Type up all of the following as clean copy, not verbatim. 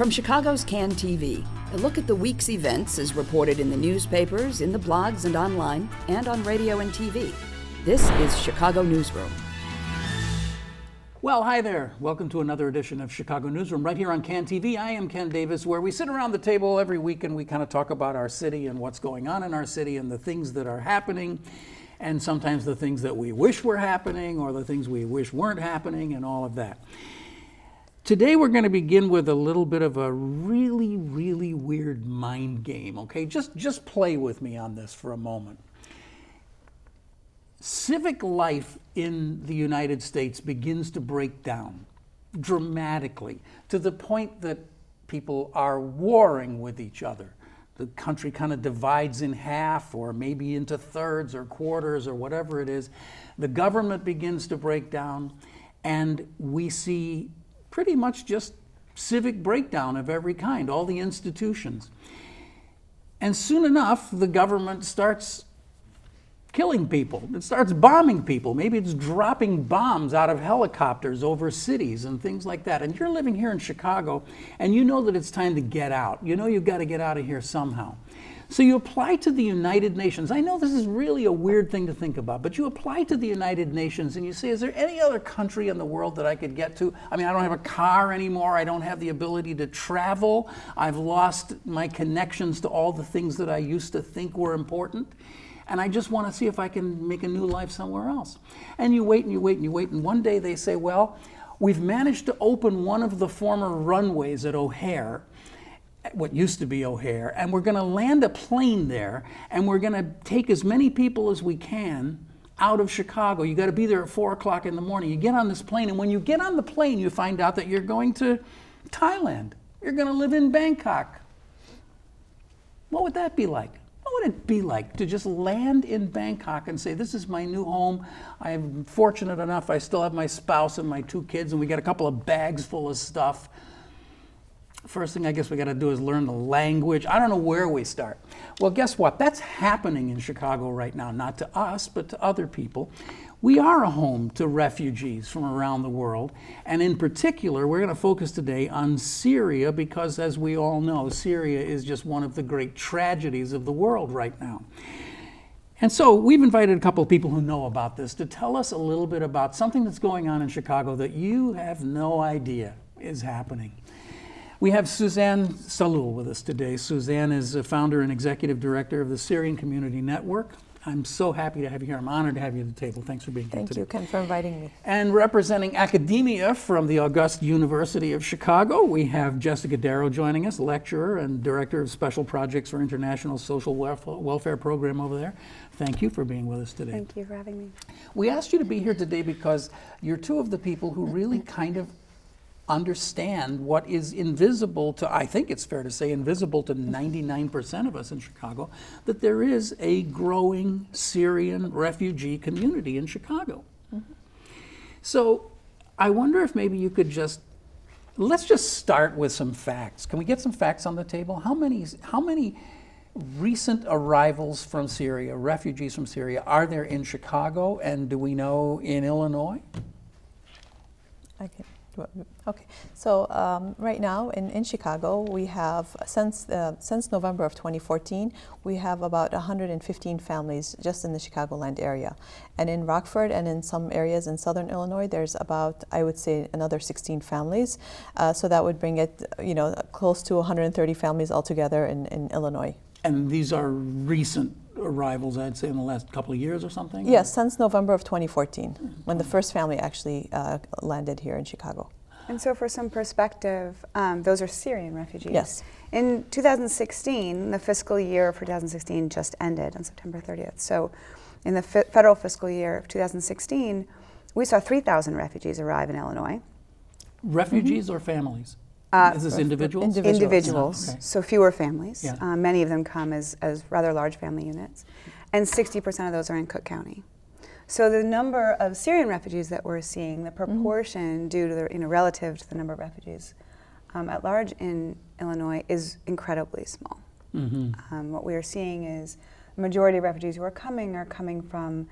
From Chicago's Can TV, a look at the week's events is reported in the newspapers, in the blogs and online, and on radio and TV. This is Chicago Newsroom. Well, hi there. Welcome to another edition of Chicago Newsroom right here on Can TV. I am Ken Davis, where we sit around the table every week and we kind of talk about our city and what's going on in our city and the things that are happening, and sometimes the things that we wish were happening or the things we wish weren't happening and all of that. Today we're going to begin with a little bit of a really, really weird mind game, okay? Just play with me on this for a moment. Civic life in the United States begins to break down dramatically to the point that people are warring with each other. The country kind of divides in half or maybe into thirds or quarters or whatever it is. The government begins to break down, and we see pretty much just civic breakdown of every kind, all the institutions. And soon enough, the government starts killing people. It starts bombing people. Maybe it's dropping bombs out of helicopters over cities and things like that. And you're living here in Chicago, and you know that it's time to get out. You know you've got to get out of here somehow. So you apply to the United Nations. I know this is really a weird thing to think about, but you apply to the United Nations and you say, is there any other country in the world that I could get to? I mean, I don't have a car anymore. I don't have the ability to travel. I've lost my connections to all the things that I used to think were important. And I just want to see if I can make a new life somewhere else. And you wait and you wait and you wait. And one day they say, well, we've managed to open one of the former runways at O'Hare, what used to be O'Hare, and we're going to land a plane there, and we're going to take as many people as we can out of Chicago. You got to be there at 4 o'clock in the morning. You get on this plane, and when you get on the plane, you find out that you're going to Thailand. You're going to live in Bangkok. What would that be like? What would it be like to just land in Bangkok and say, this is my new home. I'm fortunate enough, I still have my spouse and my 2 kids, and we got a couple of bags full of stuff. First thing I guess we got to do is learn the language. I don't know where we start. Well, guess what? That's happening in Chicago right now, not to us, but to other people. We are a home to refugees from around the world, and in particular, we're going to focus today on Syria because, as we all know, Syria is just one of the great tragedies of the world right now. And so we've invited a couple of people who know about this to tell us a little bit about something that's going on in Chicago that you have no idea is happening. We have Suzanne Sahloul with us today. Suzanne is a founder and executive director of the Syrian Community Network. I'm so happy to have you here. I'm honored to have you at the table. Thanks for being here today. Thank you, Ken, for inviting me. And representing academia from the August University of Chicago, we have Jessica Darrow joining us, lecturer and director of special projects for International Social Welfare Program over there. Thank you for being with us today. Thank you for having me. We We asked you to be here today because you're 2 of the people who really kind of understand what is invisible to, I think it's fair to say, invisible to 99% of us in Chicago, that there is a growing Syrian refugee community in Chicago. Mm-hmm. So I wonder if maybe you could let's just start with some facts. Can we get some facts on the table? How many recent arrivals from Syria, refugees from Syria, are there in Chicago, and do we know in Illinois? Okay, so right now in Chicago, we have, since November of 2014, we have about 115 families just in the Chicagoland area. And in Rockford and in some areas in southern Illinois, there's about, I would say, another 16 families. So that would bring it, close to 130 families altogether in Illinois. And these are recent arrivals, I'd say, in the last couple of years or something? Yes, since November of 2014, when the first family actually landed here in Chicago. And so for some perspective, those are Syrian refugees. Yes. In 2016, the fiscal year for 2016 just ended on September 30th. So in the federal fiscal year of 2016, we saw 3,000 refugees arrive in Illinois. Refugees or families? Is this individuals? Individuals, Okay. so fewer families. Yeah. Many of them come as rather large family units. And 60% of those are in Cook County. So the number of Syrian refugees that we're seeing, the proportion due to the, relative to the number of refugees at large in Illinois is incredibly small. Mm-hmm. What we are seeing is the majority of refugees who are coming from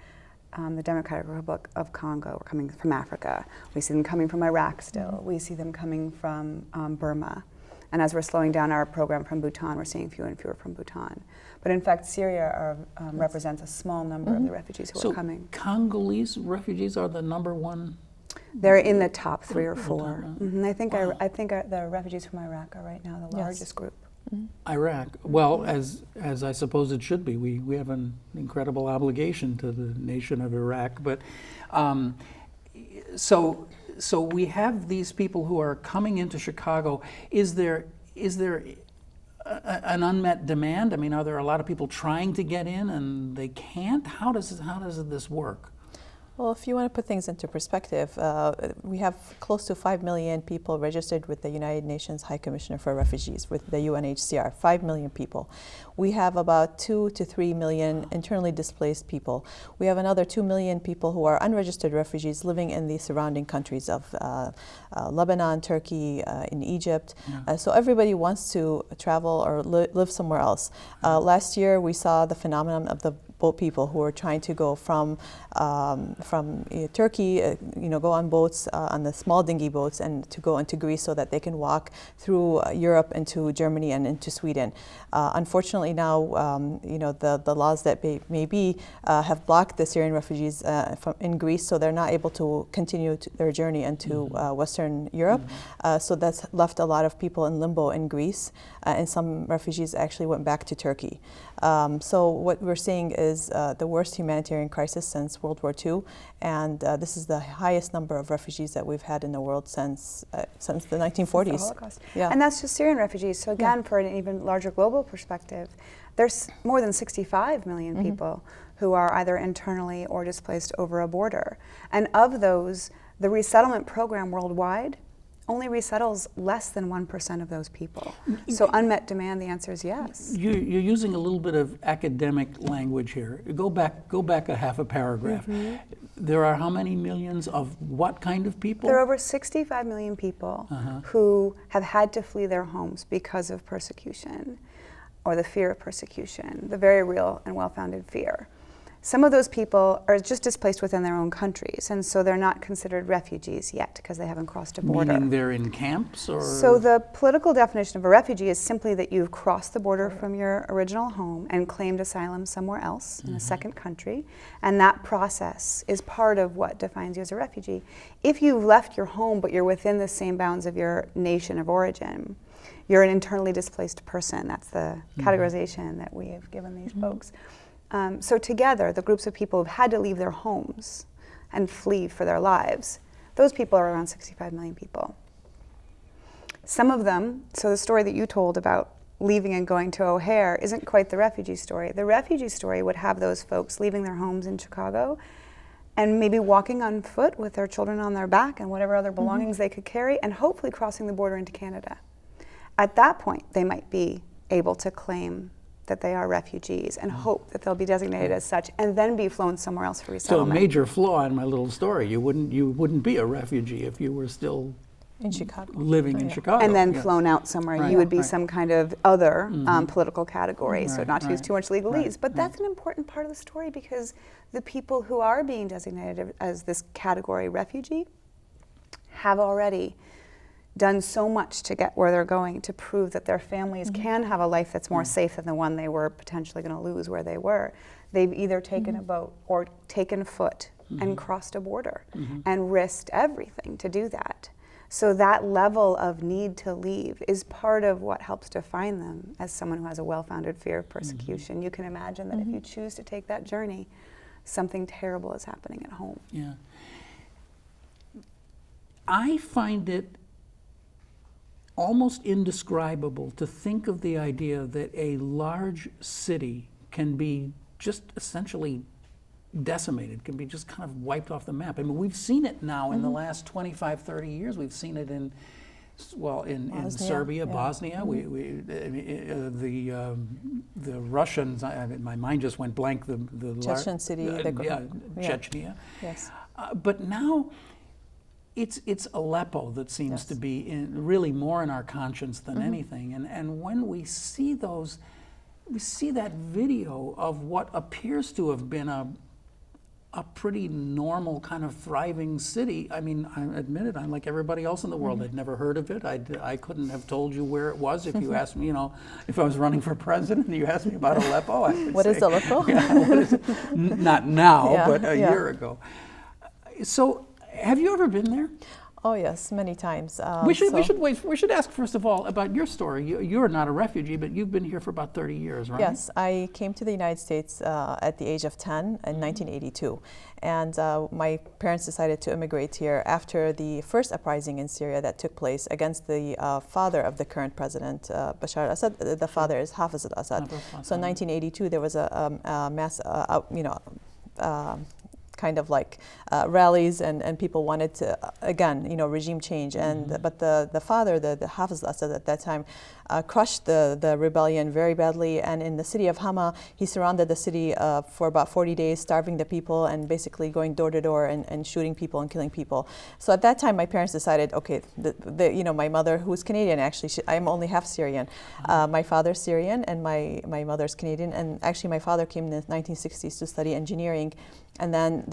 the Democratic Republic of Congo, or coming from Africa. We see them coming from Iraq still. We see them coming from Burma. And as we're slowing down our program from Bhutan, we're seeing fewer and fewer from Bhutan. But in fact, Syria represents a small number of the refugees who are coming. Congolese refugees are the number one? They're in the top 3 or 4. I think Wow. I think the refugees from Iraq are right now the largest group. Iraq. Well, as I suppose it should be. We have an incredible obligation to the nation of Iraq. But so we have these people who are coming into Chicago. Is there an unmet demand? I mean, are there a lot of people trying to get in and they can't? How does this work? Well, if you want to put things into perspective, we have close to 5 million people registered with the United Nations High Commissioner for Refugees, with the UNHCR, 5 million people. We have about 2 to 3 million internally displaced people. We have another 2 million people who are unregistered refugees living in the surrounding countries of Lebanon, Turkey, in Egypt. So everybody wants to travel or live somewhere else. Last year, we saw the phenomenon of the boat people who are trying to go from Turkey, go on boats, on the small dinghy boats, and to go into Greece so that they can walk through Europe into Germany and into Sweden. Unfortunately, now the laws that maybe have blocked the Syrian refugees in Greece, so they're not able to continue their journey into Western Europe. So that's left a lot of people in limbo in Greece, and some refugees actually went back to Turkey. So what we're seeing is the worst humanitarian crisis since World War II, and this is the highest number of refugees that we've had in the world since the 1940s. The Holocaust. Yeah. And that's just Syrian refugees. So again, for an even larger global perspective, there's more than 65 million people who are either internally or displaced over a border. And of those, the resettlement program worldwide only resettles less than 1% of those people. So unmet demand, the answer is yes. You're using a little bit of academic language here. Go back a half a paragraph. There are how many millions of what kind of people? There are over 65 million people who have had to flee their homes because of persecution or the fear of persecution, the very real and well-founded fear. Some of those people are just displaced within their own countries, and so they're not considered refugees yet because they haven't crossed a border. Meaning they're in camps? Or? So the political definition of a refugee is simply that you've crossed the border from your original home and claimed asylum somewhere else in a second country, and that process is part of what defines you as a refugee. If you've left your home but you're within the same bounds of your nation of origin, you're an internally displaced person. That's the categorization that we have given these folks. So together, the groups of people who've had to leave their homes and flee for their lives, those people are around 65 million people. Some of them, so the story that you told about leaving and going to O'Hare isn't quite the refugee story. The refugee story would have those folks leaving their homes in Chicago and maybe walking on foot with their children on their back and whatever other belongings they could carry, and hopefully crossing the border into Canada. At that point, they might be able to claim that they are refugees and hope that they'll be designated as such and then be flown somewhere else for resettlement. So a major flaw in my little story, you wouldn't be a refugee if you were still in Chicago, living in Chicago. And then flown out somewhere. You would be some kind of other political category, so not to use too much legalese. But that's an important part of the story, because the people who are being designated as this category refugee have already done so much to get where they're going, to prove that their families can have a life that's more safe than the one they were potentially going to lose where they were. They've either taken a boat or taken foot and crossed a border and risked everything to do that. So that level of need to leave is part of what helps define them as someone who has a well-founded fear of persecution. You can imagine that if you choose to take that journey, something terrible is happening at home. Yeah. I find it almost indescribable to think of the idea that a large city can be just essentially decimated, can be just kind of wiped off the map. I mean, we've seen it now in the last 25, 30 years. We've seen it in Serbia, Bosnia. The Russians, my mind just went blank. The Chechen city. Chechnya. Yes. But now, it's Aleppo that seems to be really more in our conscience than anything. And when we see we see that video of what appears to have been a pretty normal kind of thriving city. I mean, I admit it, I'm like everybody else in the world. I'd never heard of it. I couldn't have told you where it was if you asked me, you know, if I was running for president and you asked me about Aleppo, I would What say, is Aleppo? Yeah, what is it? Not now, Yeah, but a yeah. year ago. So, have you ever been there? Oh yes, many times. We should ask first of all about your story. You're not a refugee, but you've been here for about 30 years, right? Yes, I came to the United States at the age of 10 in 1982. And my parents decided to immigrate here after the first uprising in Syria that took place against the father of the current president, Bashar al-Assad. The father is Hafiz al-Assad. So in 1982, there was a mass, kind of like rallies, and people wanted to, again, you know, regime change. And but the father, the Hafiz al-Assad at that time, crushed the rebellion very badly. And in the city of Hama, he surrounded the city for about 40 days, starving the people and basically going door to door and shooting people and killing people. So at that time, my parents decided, okay, you know, my mother, who's Canadian, actually, I'm only half Syrian. My father's Syrian and my mother's Canadian. And actually, my father came in the 1960s to study engineering. And then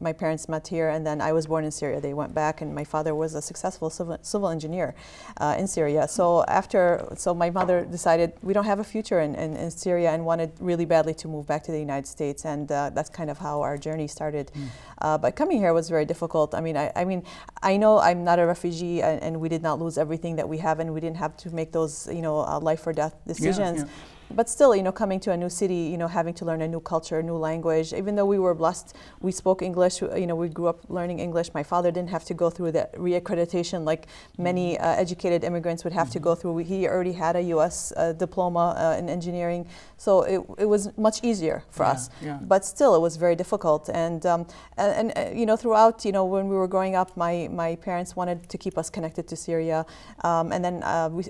my parents met here, and then I was born in Syria. They went back, and my father was a successful civil engineer in Syria. So my mother decided we don't have a future in Syria and wanted really badly to move back to the United States, and that's kind of how our journey started. But coming here was very difficult. I mean, I know I'm not a refugee, and we did not lose everything that we have, and we didn't have to make those, you know, life or death decisions. Yeah. But still, you know, coming to a new city, you know, having to learn a new culture, a new language. Even though we were blessed, we spoke English. You know, we grew up learning English. My father didn't have to go through that reaccreditation like many educated immigrants would have to go through. He already had a U.S. Diploma in engineering, so it was much easier for us. Yeah. But still, it was very difficult. And you know, throughout, you know, when we were growing up, my parents wanted to keep us connected to Syria, and then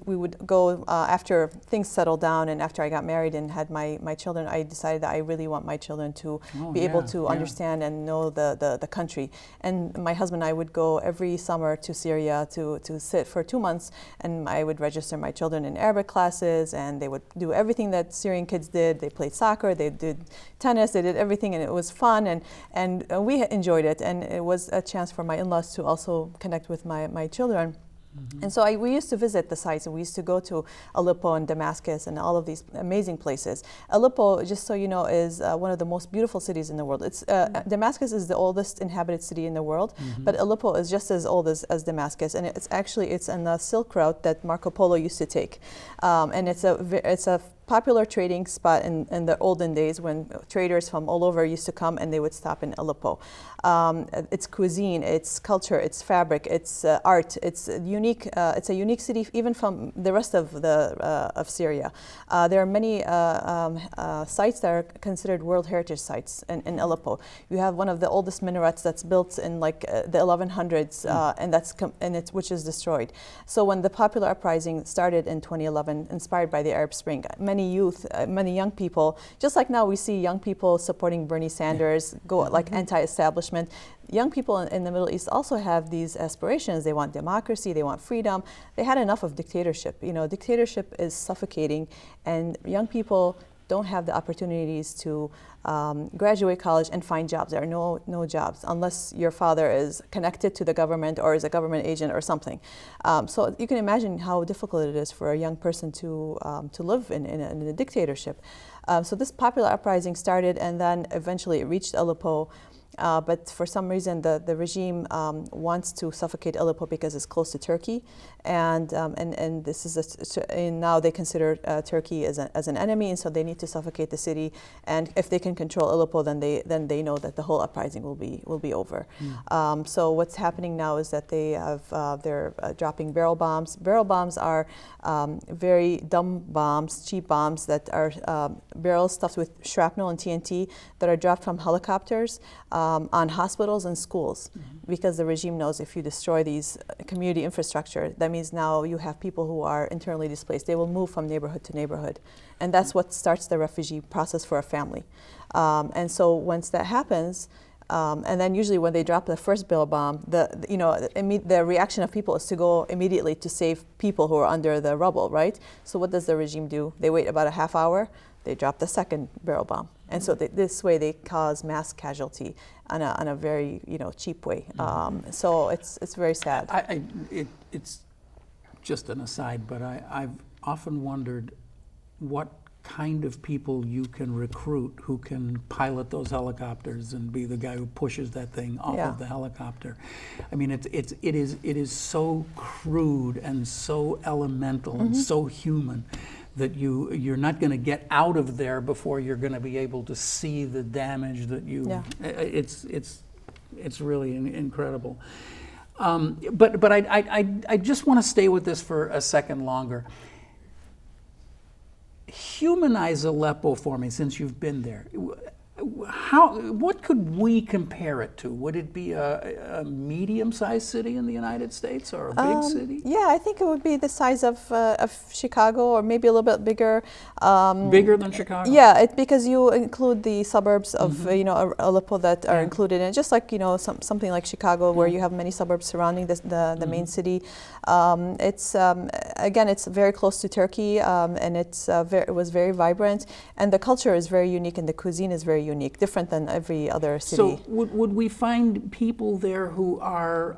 we would go after things settled down and after I got married and had my children. I decided that I really want my children to be able to understand and know the country. And my husband and I would go every summer to Syria to sit for 2 months, and I would register my children in Arabic classes, and they would do everything that Syrian kids did. They played soccer, they did tennis, they did everything, and it was fun, and we enjoyed it, and it was a chance for my in-laws to also connect with my children. And so we used to visit the sites, and we used to go to Aleppo and Damascus and all of these amazing places. Aleppo, just so you know, is one of the most beautiful cities in the world. It's Damascus is the oldest inhabited city in the world, but Aleppo is just as old as Damascus, and it's in the Silk Route that Marco Polo used to take, and it's a popular trading spot in the olden days when traders from all over used to come and they would stop in Aleppo. Its cuisine, its culture, its fabric, its art, it's unique. It's a unique city even from the rest of Syria. There are many sites that are considered World Heritage Sites in Aleppo. You have one of the oldest minarets that's built in like the 1100s, and which is destroyed. So when the popular uprising started in 2011, inspired by the Arab Spring, many young people, just like now we see young people supporting Bernie Sanders, go like anti-establishment. Young people in the Middle East also have these aspirations. They want democracy, they want freedom. They had enough of dictatorship. You know, dictatorship is suffocating, and young people don't have the opportunities to graduate college and find jobs. There are no jobs unless your father is connected to the government or is a government agent or something. So you can imagine how difficult it is for a young person to live in a dictatorship. So this popular uprising started, and then eventually it reached Aleppo. But for some reason, the regime wants to suffocate Aleppo because it's close to Turkey, and this is and now they consider Turkey as an enemy, and so they need to suffocate the city. And if they can control Aleppo, then they know that the whole uprising will be over. So what's happening now is that they're dropping barrel bombs. Barrel bombs are very dumb bombs, cheap bombs that are barrels stuffed with shrapnel and TNT that are dropped from helicopters on hospitals and schools, because the regime knows if you destroy these community infrastructure, that means now you have people who are internally displaced. They will move from neighborhood to neighborhood, and that's what starts the refugee process for a family. And so once that happens, and then usually when they drop the first barrel bomb, the reaction of people is to go immediately to save people who are under the rubble, right? So what does the regime do? They wait about a half hour. They drop the second barrel bomb. And so this way they cause mass casualty on a very cheap way. So it's very sad. It's just an aside, but I've often wondered what kind of people you can recruit who can pilot those helicopters and be the guy who pushes that thing off of the helicopter. I mean, it is so crude and so elemental and so human that you're not going to get out of there before you're going to be able to see the damage that you. It's really incredible. But I just want to stay with this for a second longer. Humanize Aleppo for me, since you've been there. What could we compare it to? Would it be a medium-sized city in the United States or a big city? Yeah, I think it would be the size of Chicago, or maybe a little bit bigger. Bigger than Chicago? Yeah, because you include the suburbs of Aleppo that are included in it, just like something like Chicago, where you have many suburbs surrounding the main city. It's again, it's very close to Turkey, and it was very vibrant, and the culture is very unique, and the cuisine is very unique, different than every other city. So would we find people there who are,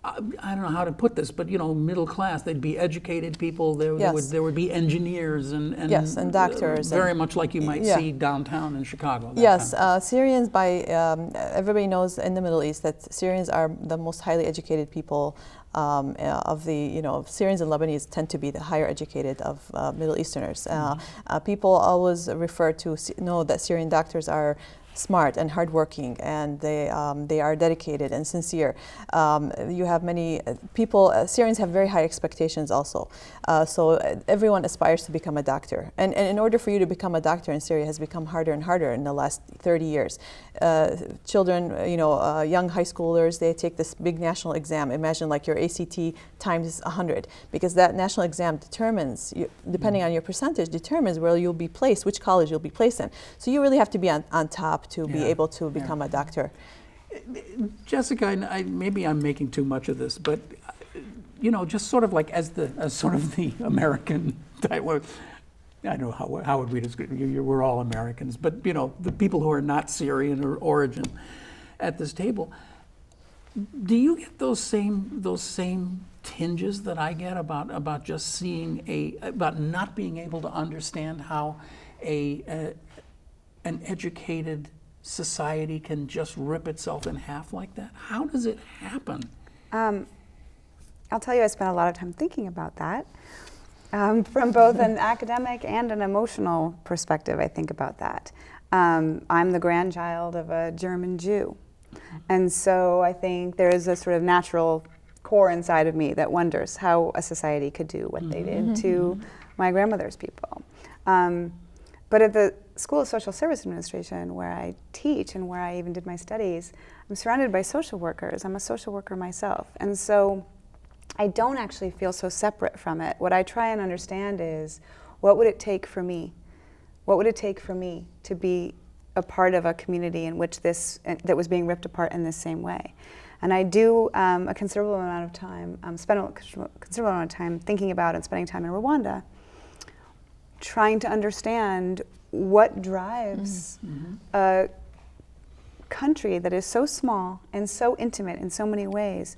I don't know how to put this, but middle class? They'd be educated people. There would be engineers and and doctors. Very much like you might see downtown in Chicago. Yes, Syrians, everybody knows in the Middle East that Syrians are the most highly educated people of the, Syrians and Lebanese tend to be the higher educated of Middle Easterners. People always know that Syrian doctors are smart and hardworking, and they are dedicated and sincere. You have many people. Syrians have very high expectations also. So everyone aspires to become a doctor, and in order for you to become a doctor in Syria has become harder and harder in the last 30 years. Children, young high schoolers, they take this big national exam. Imagine like your ACT times 100, because that national exam determines, depending on your percentage, determines where you'll be placed, which college you'll be placed in. So you really have to be on top to be able to become a doctor. Jessica, maybe I'm making too much of this, but just sort of like as sort of the American type. I don't know how would we describe you? We're all Americans, but the people who are not Syrian or origin at this table. Do you get those same tinges that I get about just seeing about not being able to understand how an educated society can just rip itself in half like that? How does it happen? I'll tell you, I spent a lot of time thinking about that. From both an academic and an emotional perspective, I think about that. I'm the grandchild of a German Jew. And so I think there is a sort of natural core inside of me that wonders how a society could do what they did to my grandmother's people. But at the School of Social Service Administration, where I teach and where I even did my studies, I'm surrounded by social workers. I'm a social worker myself. And so I don't actually feel so separate from it. What I try and understand is, what would it take for me? What would it take for me to be a part of a community in which that was being ripped apart in this same way? And I do a considerable amount of time, spend a considerable amount of time thinking about and spending time in Rwanda, trying to understand what drives a country that is so small and so intimate in so many ways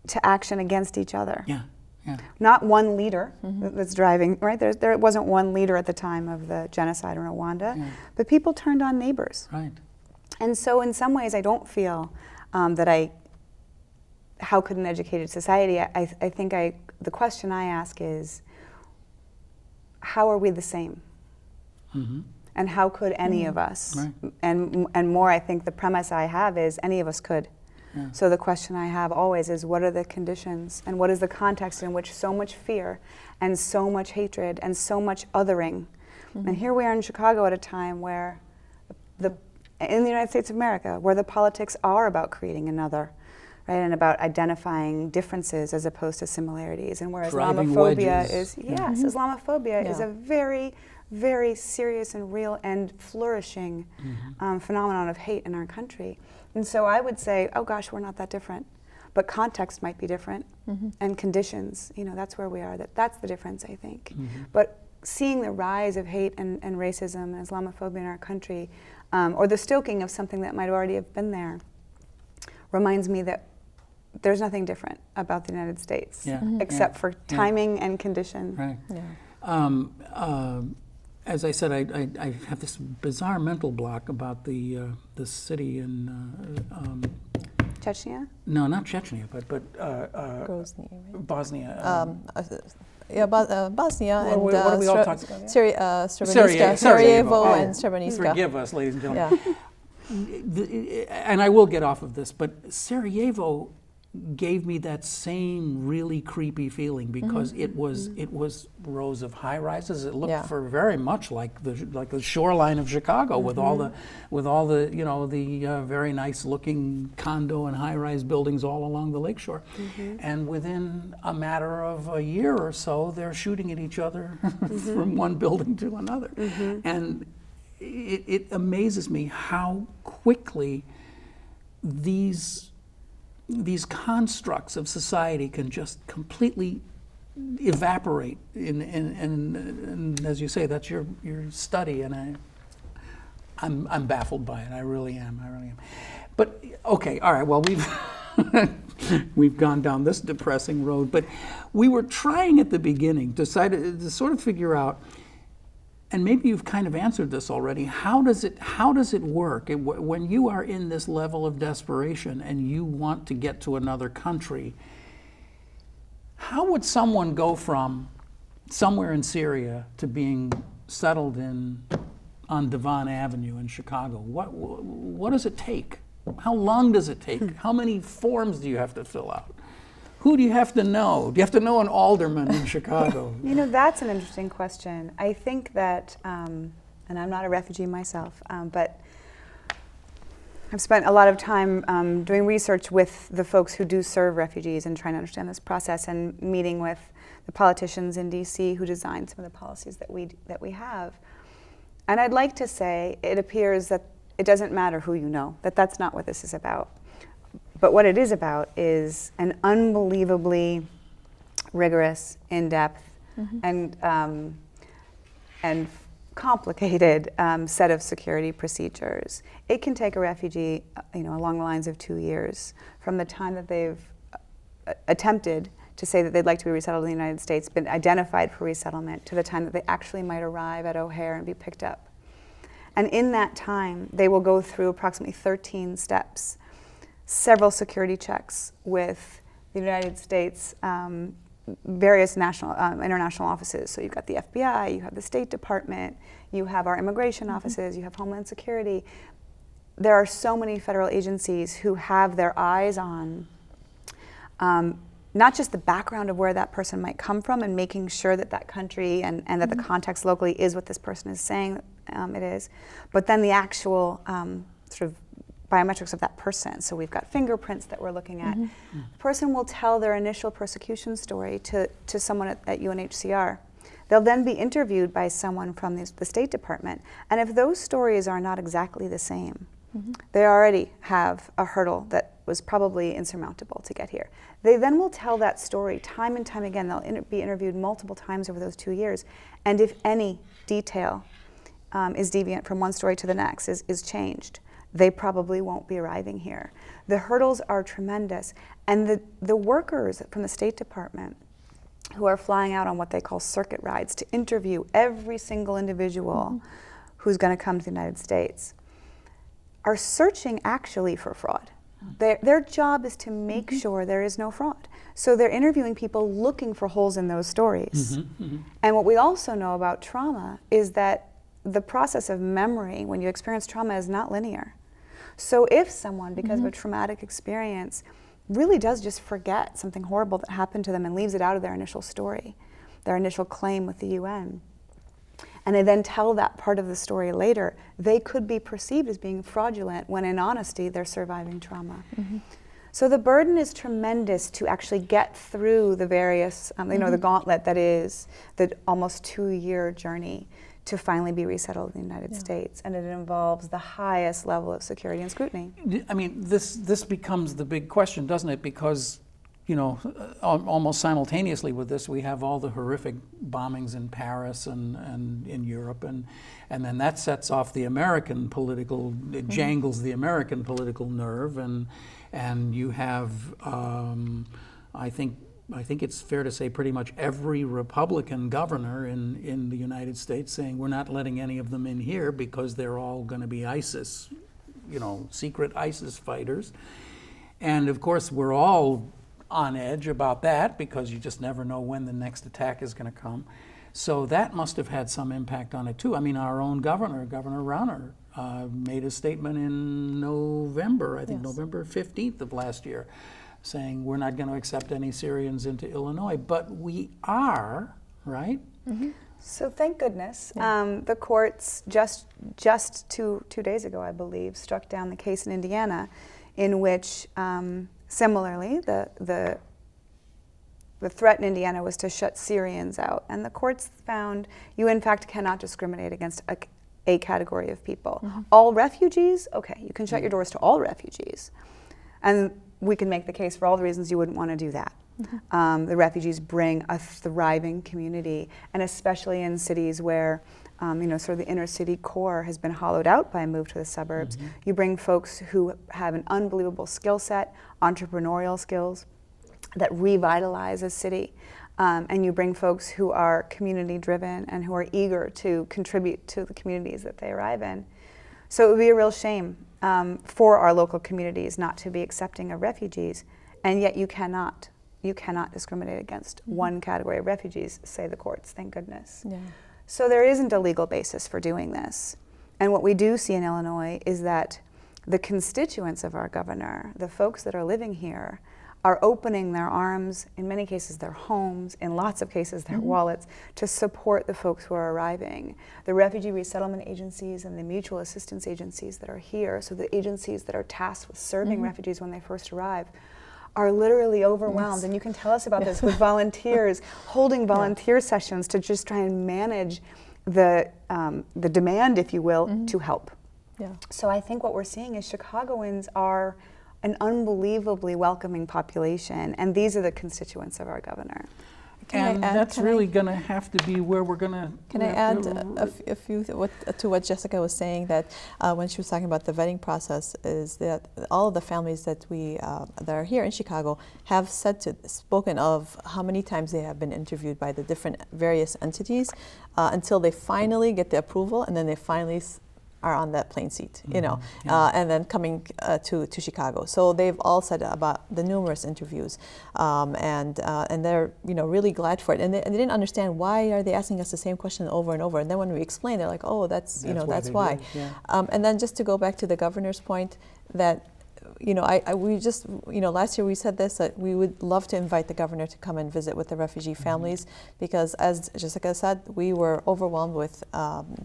to action against each other. Not one leader that's driving, right? There wasn't one leader at the time of the genocide in Rwanda, but people turned on neighbors. Right. And so in some ways I don't feel how could an educated society, I think the question I ask is, how are we the same? And how could any of us? Right. And more, I think the premise I have is any of us could. So the question I have always is, what are the conditions and what is the context in which so much fear and so much hatred and so much othering? And here we are in Chicago at a time where in the United States of America, where the politics are about creating another, right, and about identifying differences as opposed to similarities, and where Islamophobia is, Islamophobia is a very, very serious and real and flourishing phenomenon of hate in our country. And so I would say, oh gosh, we're not that different. But context might be different, and conditions, that's where we are. That's the difference, I think. But seeing the rise of hate and racism and Islamophobia in our country, or the stoking of something that might already have been there, reminds me that there's nothing different about the United States, except for timing and condition. Right. Yeah. As I said, I have this bizarre mental block about the city in Chechnya? no, not Chechnya, but Grozny, right? Bosnia. Bosnia and what are we all talking about? Sarajevo and Srebrenica. Forgive us, ladies and Yeah. gentlemen. And I will get off of this, but Sarajevo gave me that same really creepy feeling because it was rows of high rises. It looked for very much like the shoreline of Chicago with all the the very nice looking condo and high rise buildings all along the lakeshore. And within a matter of a year or so, they're shooting at each other from one building to another. And it amazes me how quickly these constructs of society can just completely evaporate. And as you say, that's your study, and I'm baffled by it. I really am. But okay, all right. Well, we've gone down this depressing road, but we were trying at the beginning to sort of figure out. And maybe you've kind of answered this already. How does it work when you are in this level of desperation and you want to get to another country? How would someone go from somewhere in Syria to being settled on Devon Avenue in Chicago? What does it take? How long does it take? How many forms do you have to fill out? Who do you have to know? Do you have to know an alderman in Chicago? That's an interesting question. I think that, and I'm not a refugee myself, but I've spent a lot of time doing research with the folks who do serve refugees and trying to understand this process, and meeting with the politicians in DC who design some of the policies that we have. And I'd like to say it appears that it doesn't matter who you know, that's not what this is about. But what it is about is an unbelievably rigorous, in-depth, and complicated set of security procedures. It can take a refugee, along the lines of 2 years, from the time that they've attempted to say that they'd like to be resettled in the United States, been identified for resettlement, to the time that they actually might arrive at O'Hare and be picked up. And in that time, they will go through approximately 13 steps. Several security checks with the United States, various international offices. So you've got the FBI, you have the State Department, you have our immigration offices, you have Homeland Security. There are so many federal agencies who have their eyes on not just the background of where that person might come from and making sure that that country and that the context locally is what this person is saying it is, but then the actual sort of biometrics of that person. So we've got fingerprints that we're looking at. The person will tell their initial persecution story to someone at UNHCR. They'll then be interviewed by someone from the State Department. And if those stories are not exactly the same, they already have a hurdle that was probably insurmountable to get here. They then will tell that story time and time again. They'll be interviewed multiple times over those 2 years. And if any detail is deviant from one story to the next, is changed, they probably won't be arriving here. The hurdles are tremendous. And the workers from the State Department who are flying out on what they call circuit rides to interview every single individual who's going to come to the United States are searching actually for fraud. Their job is to make sure there is no fraud. So they're interviewing people looking for holes in those stories. And what we also know about trauma is that the process of memory when you experience trauma is not linear. So if someone, because of a traumatic experience, really does just forget something horrible that happened to them and leaves it out of their initial story, their initial claim with the UN, and they then tell that part of the story later, they could be perceived as being fraudulent when in honesty they're surviving trauma. So the burden is tremendous to actually get through the various, the gauntlet that is the almost 2-year journey to finally be resettled in the United States, and it involves the highest level of security and scrutiny. I mean, this becomes the big question, doesn't it? Because you know, almost simultaneously with this, we have all the horrific bombings in Paris and in Europe, and then that sets off the American political, it jangles the American political nerve, and you have, I think it's fair to say pretty much every Republican governor in the United States saying we're not letting any of them in here because they're all going to be ISIS, you know, secret ISIS fighters. And of course, we're all on edge about that because you just never know when the next attack is going to come. So that must have had some impact on it too. I mean, our own governor, Governor Rauner, made a statement in November, I think November 15th of last year, saying we're not going to accept any Syrians into Illinois, but we are, right? So thank goodness. The courts just two days ago, I believe, struck down the case in Indiana in which similarly, the threat in Indiana was to shut Syrians out, and the courts found you in fact cannot discriminate against a category of people. All refugees, okay, you can shut your doors to all refugees, and we can make the case for all the reasons you wouldn't want to do that. The refugees bring a thriving community, and especially in cities where you know, sort of the inner city core has been hollowed out by a move to the suburbs. You bring folks who have an unbelievable skill set, entrepreneurial skills that revitalize a city. And you bring folks who are community driven and who are eager to contribute to the communities that they arrive in. So it would be a real shame for our local communities not to be accepting of refugees, and yet you cannot discriminate against one category of refugees, say the courts, thank goodness. So there isn't a legal basis for doing this. And what we do see in Illinois is that the constituents of our governor, the folks that are living here, are opening their arms, in many cases their homes, in lots of cases their wallets, to support the folks who are arriving. The refugee resettlement agencies and the mutual assistance agencies that are here, so the agencies that are tasked with serving refugees when they first arrive, are literally overwhelmed, and you can tell us about this, with volunteers holding volunteer sessions to just try and manage the demand, if you will, to help. So I think what we're seeing is Chicagoans are an unbelievably welcoming population, and these are the constituents of our governor. And that's really going to have to be where we're going to... Can I add a few to what Jessica was saying, that when she was talking about the vetting process, is that all of the families that that are here in Chicago have spoken of how many times they have been interviewed by the different various entities until they finally get the approval, and then they finally are on that plane seat, you know, and then coming to Chicago. So they've all said about the numerous interviews, and they're, you know, really glad for it. And they didn't understand, why are they asking us the same question over and over? And then when we explain, they're like, oh, that's you know, that's why. And then just to go back to the governor's point, that, you know, we just, you know, last year we said this, that we would love to invite the governor to come and visit with the refugee families, because as Jessica said, we were overwhelmed with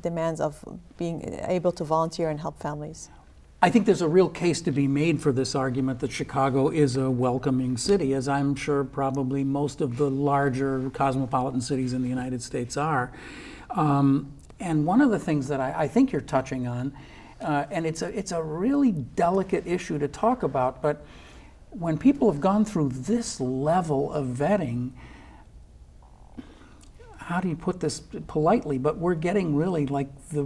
demands of being able to volunteer and help families. I think there's a real case to be made for this argument that Chicago is a welcoming city, as I'm sure probably most of the larger cosmopolitan cities in the United States are. And one of the things that I think you're touching on, and it's a really delicate issue to talk about, but when people have gone through this level of vetting, how do you put this politely, but we're getting really like the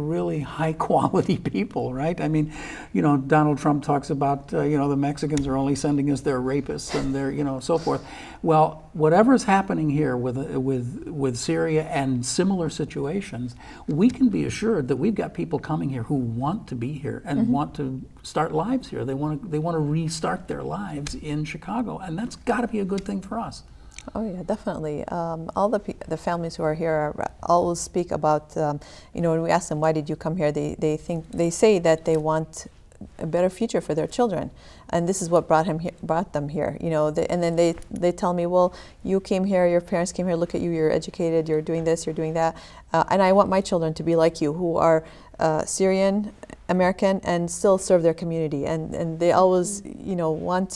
really high quality people, right? I mean, you know, Donald Trump talks about, you know, the Mexicans are only sending us their rapists and their, you know, so forth. Well, whatever's happening here with Syria and similar situations, we can be assured that we've got people coming here who want to be here and want to start lives here. They want to restart their lives in Chicago, and that's got to be a good thing for us. Oh yeah, definitely. All the families who are here always speak about, you know, when we ask them, why did you come here, they say that they want a better future for their children, and this is what brought them here. You know, and then they tell me, well, you came here, your parents came here, look at you, you're educated, you're doing this, you're doing that, and I want my children to be like you, who are Syrian American and still serve their community, and they always want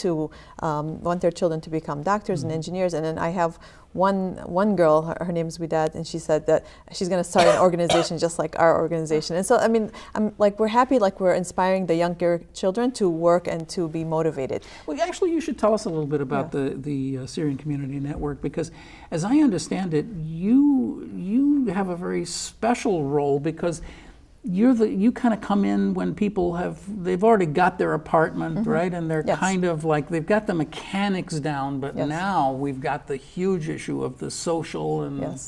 their children to become doctors and engineers. And then I have one girl, her name is Widad, and she said that she's going to start an organization just like our organization. And so I mean, we're happy, we're inspiring the younger children to work and to be motivated. Well, actually, you should tell us a little bit about the Syrian Community Network, because as I understand it, you have a very special role, because you kind of come in when people they've already got their apartment, right? And they're kind of they've got the mechanics down, but now we've got the huge issue of the social and...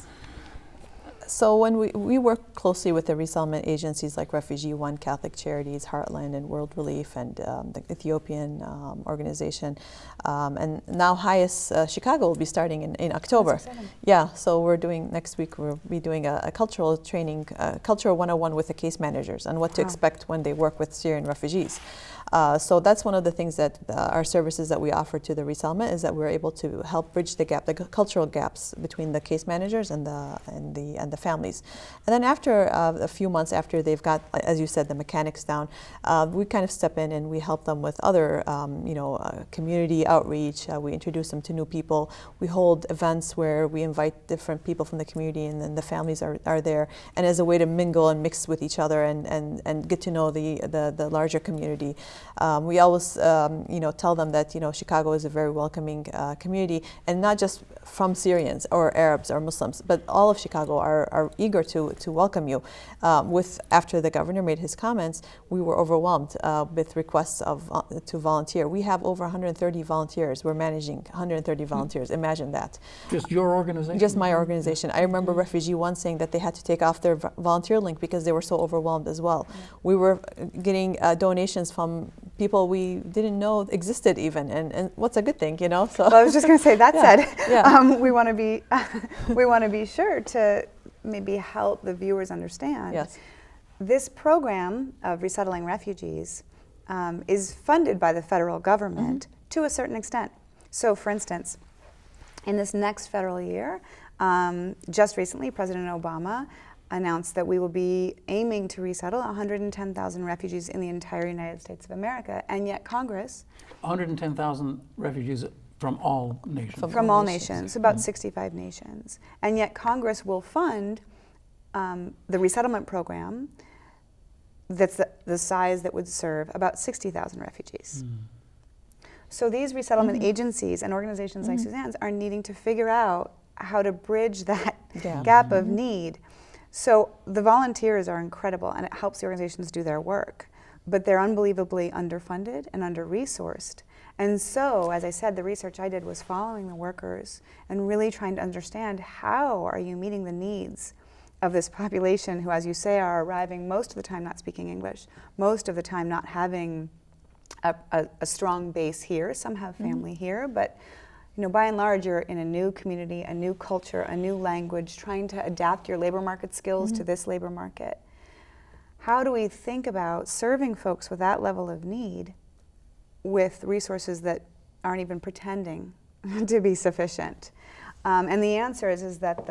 So when we work closely with the resettlement agencies like Refugee, One Catholic Charities, Heartland, and World Relief, and the Ethiopian organization, and now Highest Chicago will be starting in October. That's exciting. Yeah, so next week we'll be doing a cultural training, Cultural 101 with the case managers on what to expect when they work with Syrian refugees. So that's one of the things that our services that we offer to the resettlement, is that we're able to help bridge the gap, the cultural gaps between the case managers and the families. And then after a few months after they've got, as you said, the mechanics down, we kind of step in and we help them with other community outreach. We introduce them to new people. We hold events where we invite different people from the community, and then the families are there, and as a way to mingle and mix with each other and get to know the larger community. We always tell them that Chicago is a very welcoming community, and not just from Syrians or Arabs or Muslims, but all of Chicago are eager to welcome you. After the governor made his comments, we were overwhelmed with requests to volunteer. We have over 130 volunteers. We're managing 130 volunteers. Imagine that. Just your organization? Just my organization. I remember Refugee One saying that they had to take off their volunteer link because they were so overwhelmed as well. We were getting donations from people we didn't know existed even, and what's a good thing, So. Well, I was just going to say, that said, we want to be sure to maybe help the viewers understand. Yes. This program of resettling refugees is funded by the federal government to a certain extent. So, for instance, in this next federal year, just recently, President Obama announced that we will be aiming to resettle 110,000 refugees in the entire United States of America, and yet Congress... 110,000 refugees from all nations. From all nations, about 65 nations. And yet Congress will fund the resettlement program that's the size that would serve about 60,000 refugees. So these resettlement agencies and organizations like Suzanne's are needing to figure out how to bridge that gap of need. So the volunteers are incredible, and it helps the organizations do their work, but they're unbelievably underfunded and under-resourced. And so, as I said, the research I did was following the workers and really trying to understand, how are you meeting the needs of this population who, as you say, are arriving most of the time not speaking English, most of the time not having a strong base here. Some have family here, but by and large, you're in a new community, a new culture, a new language, trying to adapt your labor market skills to this labor market. How do we think about serving folks with that level of need with resources that aren't even pretending to be sufficient? And the answer is that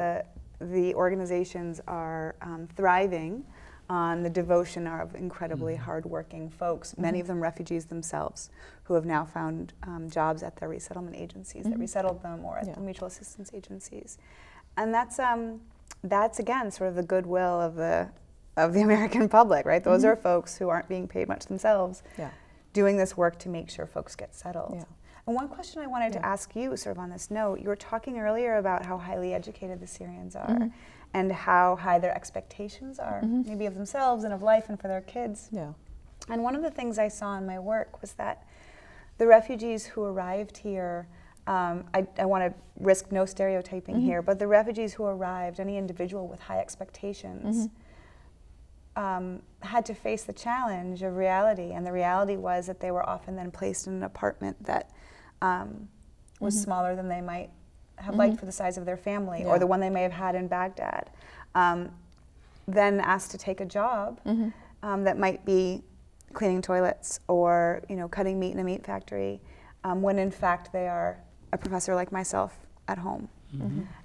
the organizations are thriving on the devotion of incredibly hardworking folks, many of them refugees themselves, who have now found jobs at their resettlement agencies that resettled them, or at the mutual assistance agencies. And that's again sort of the goodwill of the American public, right? Those are folks who aren't being paid much themselves, doing this work to make sure folks get settled. And one question I wanted to ask you, sort of on this note, you were talking earlier about how highly educated the Syrians are, and how high their expectations are, maybe of themselves and of life and for their kids. And one of the things I saw in my work was that the refugees who arrived here, I want to risk no stereotyping here, but the refugees who arrived, any individual with high expectations, had to face the challenge of reality. And the reality was that they were often then placed in an apartment that was smaller than they might have liked for the size of their family, or the one they may have had in Baghdad. Then asked to take a job that might be cleaning toilets or cutting meat in a meat factory, when in fact they are a professor like myself at home.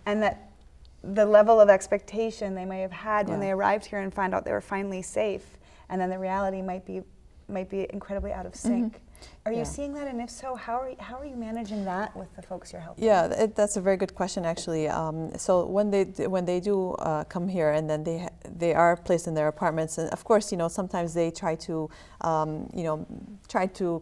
And that the level of expectation they may have had when they arrived here and found out they were finally safe and then the reality might be incredibly out of sync. Are you seeing that, and if so, how are you managing that with the folks you're helping? Yeah, that's a very good question, actually. So when they do come here, and then they are placed in their apartments, and of course, sometimes they try to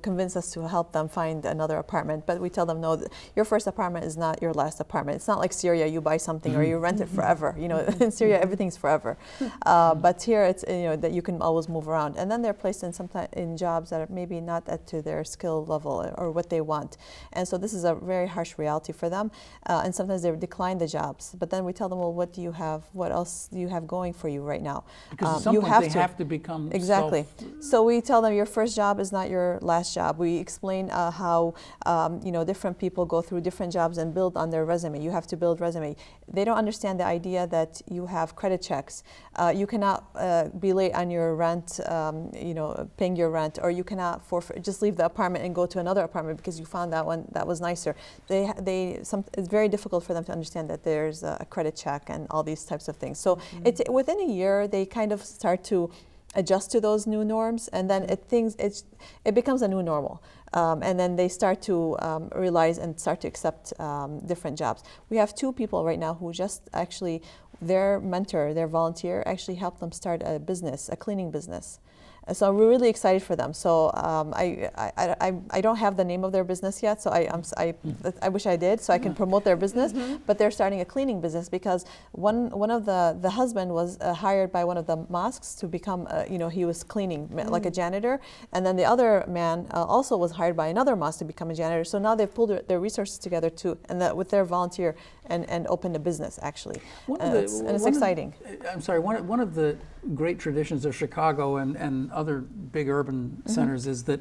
convince us to help them find another apartment. But we tell them, no, your first apartment is not your last apartment. It's not like Syria, you buy something or you rent it forever. In Syria, everything's forever. But here, it's that you can always move around. And then they're placed in jobs that are maybe not to their skill level or what they want. And so this is a very harsh reality for them. And sometimes they decline the jobs. But then we tell them, well, what do you have? What else do you have going for you right now? Because at some point they have to become exactly. So we tell them your first job is not your last job. We explain how different people go through different jobs and build on their resume. You have to build resume. They don't understand the idea that you have credit checks. You cannot be late on your rent, paying your rent, or you cannot just leave the apartment and go to another apartment because you found that one that was nicer. It's very difficult for them to understand that there's a credit check and all these types of things. So within a year, they kind of start to adjust to those new norms, and then it becomes a new normal. And then they start to realize and start to accept different jobs. We have 2 people right now who just actually, their mentor, their volunteer, actually helped them start a business, a cleaning business. So we're really excited for them. So I don't have the name of their business yet, so I wish I did, so I can promote their business. But they're starting a cleaning business because one of the husband was hired by one of the mosques to become he was cleaning like a janitor, and then the other man also was hired by another mosque to become a janitor. So now they've pulled their resources together too, and with their volunteer and opened a business actually. It's exciting. I'm sorry. One of the great traditions of Chicago and other big urban centers is that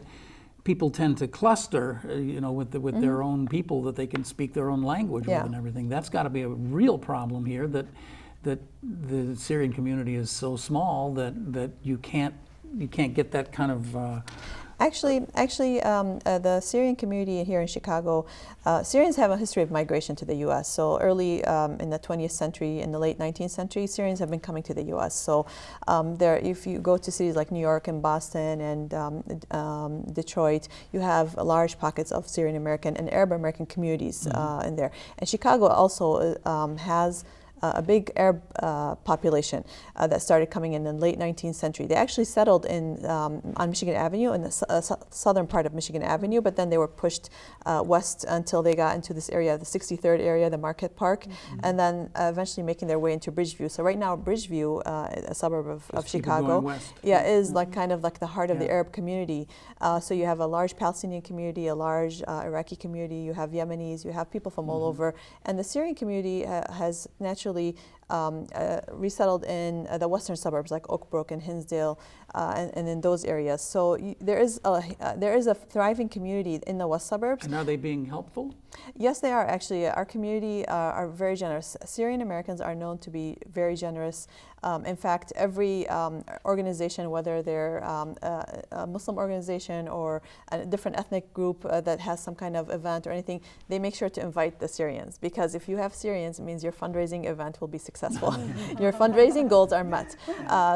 people tend to cluster, with their own people that they can speak their own language with and everything. That's got to be a real problem here. That the Syrian community is so small that you can't get that kind of. Actually, the Syrian community here in Chicago, Syrians have a history of migration to the U.S. So early in the 20th century, in the late 19th century, Syrians have been coming to the U.S. So if you go to cities like New York and Boston and Detroit, you have large pockets of Syrian American and Arab American communities in there. And Chicago also has a big Arab population that started coming in the late 19th century. They actually settled on Michigan Avenue, in the southern part of Michigan Avenue, but then they were pushed west until they got into this area, the 63rd area, the Market Park, and then eventually making their way into Bridgeview. So right now, Bridgeview, a suburb of Chicago, is kind of like the heart of the Arab community. So you have a large Palestinian community, a large Iraqi community, you have Yemenis, you have people from all over, and the Syrian community has naturally resettled in the western suburbs like Oak Brook and Hinsdale and in those areas. So there is a thriving community in the west suburbs. And are they being helpful? Yes, they are actually. Our community are very generous. Syrian Americans are known to be very generous. In fact, every organization, whether they're a Muslim organization or a different ethnic group that has some kind of event or anything, they make sure to invite the Syrians, because if you have Syrians, it means your fundraising event will be successful. Your fundraising goals are met.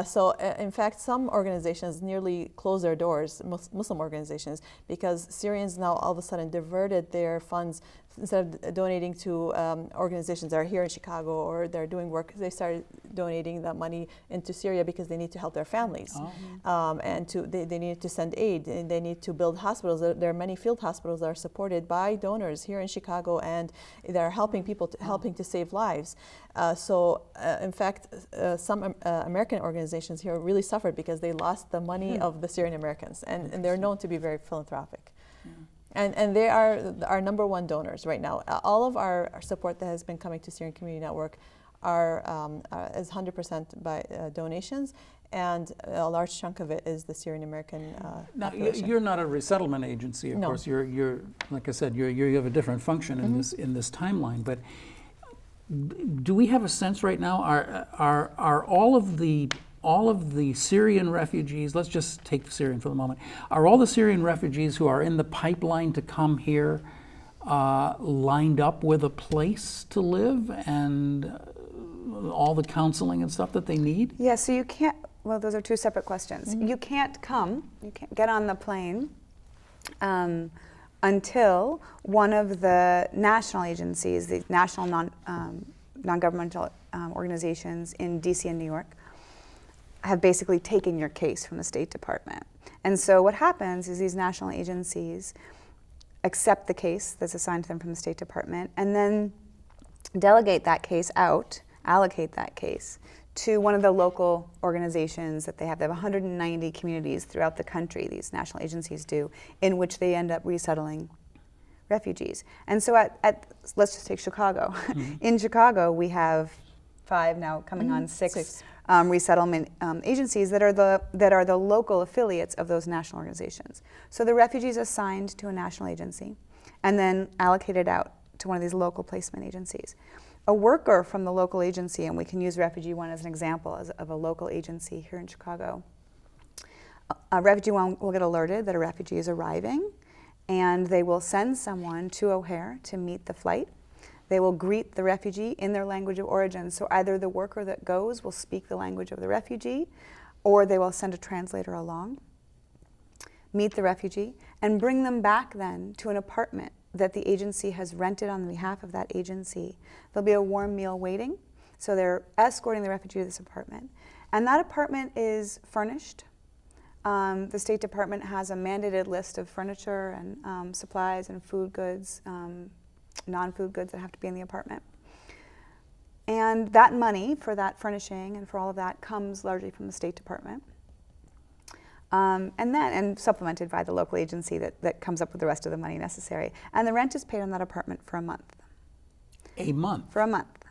So in fact, some organizations nearly close their doors, Muslim organizations, because Syrians now all of a sudden diverted their funds. Instead of donating to organizations that are here in Chicago or they're doing work, they started donating that money into Syria because they need to help their families. And they need to send aid, and they need to build hospitals. There are many field hospitals that are supported by donors here in Chicago, and they're helping people, helping to save lives. In fact, some American organizations here really suffered because they lost the money of the Syrian Americans, and they're known to be very philanthropic. And they are our number one donors right now. All of our support that has been coming to Syrian Community Network is 100% by donations, and a large chunk of it is the Syrian American now, population. You're not a resettlement agency, of course. You're like I said, you have a different function in this timeline. But do we have a sense right now? Are all of the Syrian refugees, let's just take Syrian for the moment, are all the Syrian refugees who are in the pipeline to come here lined up with a place to live and all the counseling and stuff that they need? Yeah, so you can't, well, those are two separate questions. You can't get on the plane until one of the national agencies, the national non-governmental organizations in DC and New York, have basically taken your case from the State Department. And so what happens is these national agencies accept the case that's assigned to them from the State Department and then delegate that case out, allocate that case to one of the local organizations that they have. They have 190 communities throughout the country, these national agencies do, in which they end up resettling refugees. And so let's just take Chicago. In Chicago, we have 5 now, coming on 6 resettlement agencies that are the local affiliates of those national organizations. So the refugees assigned to a national agency and then allocated out to one of these local placement agencies. A worker from the local agency, and we can use Refugee One as an example of a local agency here in Chicago. Refugee One will get alerted that a refugee is arriving, and they will send someone to O'Hare to meet the flight. They will greet the refugee in their language of origin. So either the worker that goes will speak the language of the refugee, or they will send a translator along, meet the refugee, and bring them back then to an apartment that the agency has rented on behalf of that agency. There'll be a warm meal waiting. So they're escorting the refugee to this apartment. And that apartment is furnished. The State Department has a mandated list of furniture and supplies and food goods, non-food goods that have to be in the apartment. And that money for that furnishing and for all of that comes largely from the State Department. And supplemented by the local agency that comes up with the rest of the money necessary. And the rent is paid on that apartment for a month. A month? For a month.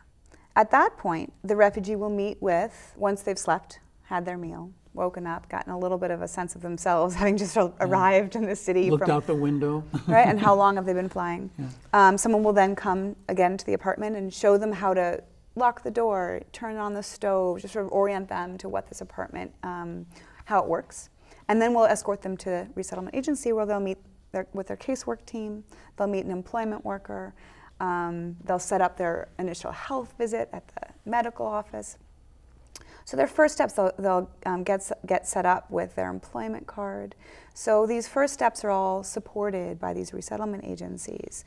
At that point, the refugee will meet with, once they've slept, had their meal, woken up, gotten a little bit of a sense of themselves, having just arrived in the city. Looked out the window. Right, and how long have they been flying? Yeah. Someone will then come again to the apartment and show them how to lock the door, turn on the stove, just sort of orient them to what this apartment, how it works. And then we'll escort them to the resettlement agency where they'll meet with their casework team, they'll meet an employment worker, they'll set up their initial health visit at the medical office. So their first steps, they'll get set up with their employment card. So these first steps are all supported by these resettlement agencies.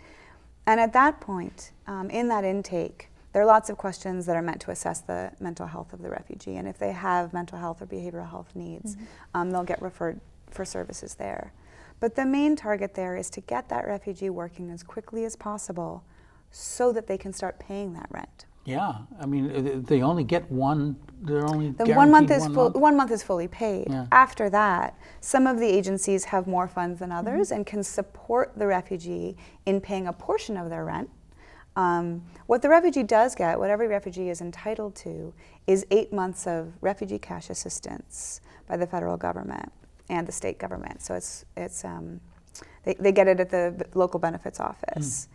And at that point, in that intake, there are lots of questions that are meant to assess the mental health of the refugee. And if they have mental health or behavioral health needs, they'll get referred for services there. But the main target there is to get that refugee working as quickly as possible so that they can start paying that rent. Yeah, I mean, they only get one, they're only the guaranteed 1 month is 1 month is fully paid. Yeah. After that, some of the agencies have more funds than others and can support the refugee in paying a portion of their rent. What the refugee does get, what every refugee is entitled to, is 8 months of refugee cash assistance by the federal government and the state government. So they get it at the local benefits office.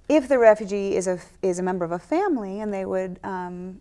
If the refugee is a member of a family, and they would,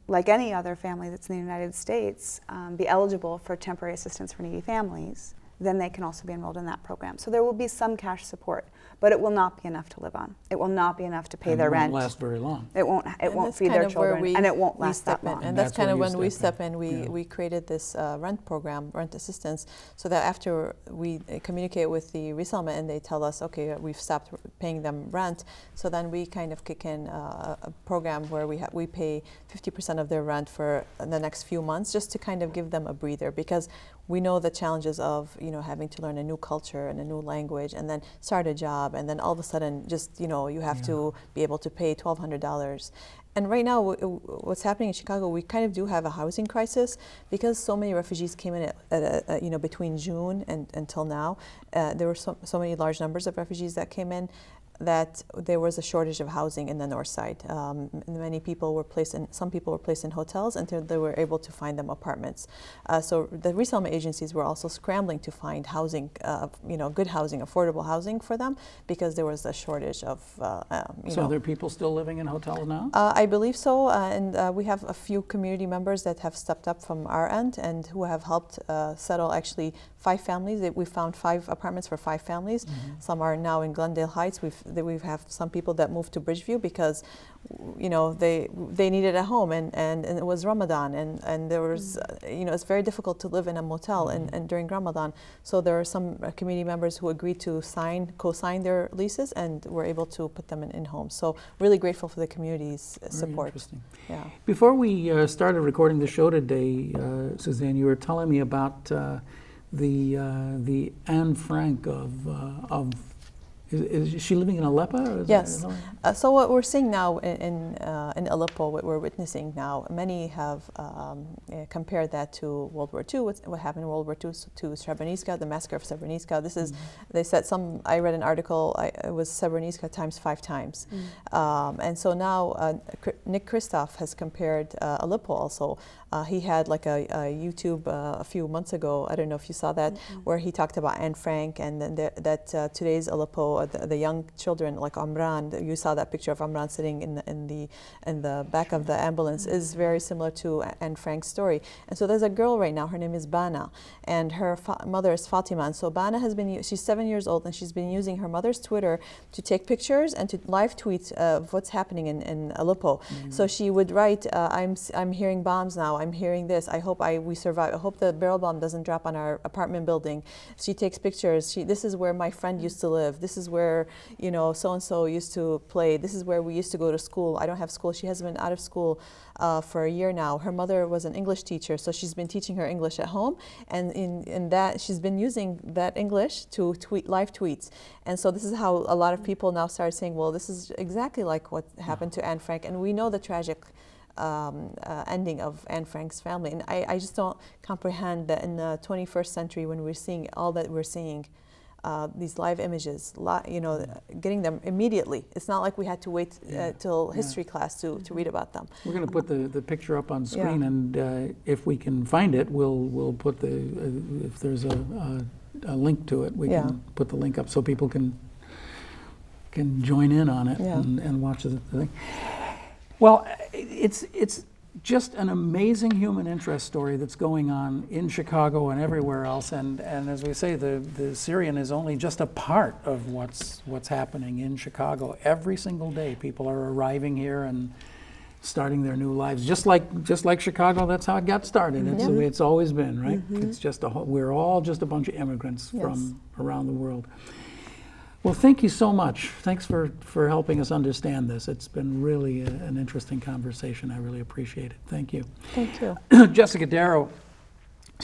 like any other family that's in the United States, be eligible for temporary assistance for needy families, then they can also be enrolled in that program. So there will be some cash support, but it will not be enough to live on. It will not be enough to pay their rent. It won't last very long. It won't feed their children, and it won't last that long. And that's kind of when we step in. We created this rent program, rent assistance, so that after we communicate with the resettlement and they tell us, okay, we've stopped paying them rent, so then we kind of kick in a program where we pay 50% of their rent for the next few months, just to kind of give them a breather, because we know the challenges of having to learn a new culture and a new language, and then start a job, and then all of a sudden, just you have to be able to pay $1,200. And right now, what's happening in Chicago, we kind of do have a housing crisis because so many refugees came in at between June and until now. There were so many large numbers of refugees that came in, that there was a shortage of housing in the north side. Some people were placed in hotels until they were able to find them apartments. So the resettlement agencies were also scrambling to find housing, good housing, affordable housing for them, because there was a shortage of, So are there people still living in hotels now? I believe so, and we have a few community members that have stepped up from our end and who have helped settle actually 5 families. We found 5 apartments for 5 families. Some are now in Glendale Heights. We have some people that moved to Bridgeview because, you know, they needed a home, and it was Ramadan, and there was, you know, it's very difficult to live in a motel and during Ramadan. So there are some community members who agreed to co-sign their leases, and were able to put them in homes. So really grateful for the community's support. Interesting. Yeah. Before we started recording the show today, Suzanne, you were telling me about the Anne Frank of is she living in Aleppo? Or yes. So what we're seeing now in Aleppo, what we're witnessing now, many have compared that to World War II. What happened in World War II to Srebrenica, the massacre of Srebrenica. This is, they said, I read an article, it was Srebrenica times 5 times. And so now Nick Kristof has compared Aleppo also. He had like a YouTube a few months ago, I don't know if you saw that, where he talked about Anne Frank, and then that today's Aleppo, the young children like Amran, you saw that picture of Amran sitting in the back of the ambulance, is very similar to Anne Frank's story. And so there's a girl right now, her name is Bana, and her mother is Fatima. And so Bana has been, she's 7 years old, and she's been using her mother's Twitter to take pictures and to live tweet of what's happening in Aleppo. So she would write, I'm hearing bombs now, I'm hearing this, I hope we survive, I hope the barrel bomb doesn't drop on our apartment building. She takes pictures, this is where my friend used to live, this is where, you know, so-and-so used to play, this is where we used to go to school, I don't have school. She has been out of school for a year now. Her mother was an English teacher, so she's been teaching her English at home, and in that she's been using that English to tweet live tweets. And so this is how a lot of people now start saying, well, this is exactly like what happened to Anne Frank, and we know the tragic ending of Anne Frank's family. And I just don't comprehend that in the 21st century, when we're seeing all that we're seeing, these live images, you know, getting them immediately. It's not like we had to wait till history class to read about them. We're going to put the picture up on screen, and if we can find it, we'll put if there's a link to it, we can put the link up so people can join in on it and watch the thing. Well, it's just an amazing human interest story that's going on in Chicago and everywhere else. And as we say, the Syrian is only just a part of what's happening in Chicago. Every single day, people are arriving here and starting their new lives. Just like Chicago, that's how it got started. It's the way it's always been, right? It's just we're all just a bunch of immigrants from around the world. Well, thank you so much. Thanks for helping us understand this. It's been really an interesting conversation. I really appreciate it. Thank you. Thank you. Jessica Darrow,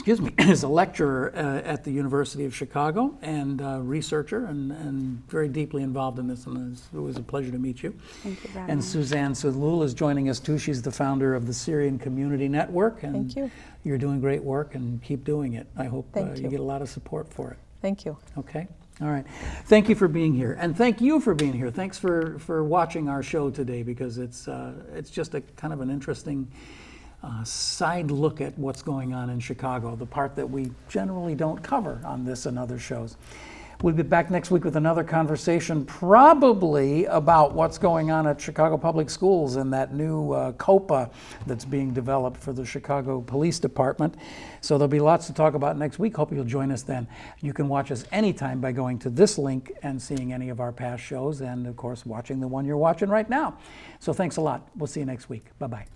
is a lecturer at the University of Chicago and a researcher and very deeply involved in this, and it was a pleasure to meet you. Thank you, Brian. And Suzanne Sahloul is joining us too. She's the founder of the Syrian Community Network. And thank you. You're doing great work, and keep doing it. I hope you get a lot of support for it. Thank you. Okay. All right. Thank you for being here, and thank you for being here. Thanks for watching our show today, because it's just a kind of an interesting side look at what's going on in Chicago, the part that we generally don't cover on this and other shows. We'll be back next week with another conversation, probably about what's going on at Chicago Public Schools and that new COPA that's being developed for the Chicago Police Department. So there'll be lots to talk about next week. Hope you'll join us then. You can watch us anytime by going to this link and seeing any of our past shows, and of course watching the one you're watching right now. So thanks a lot. We'll see you next week. Bye-bye.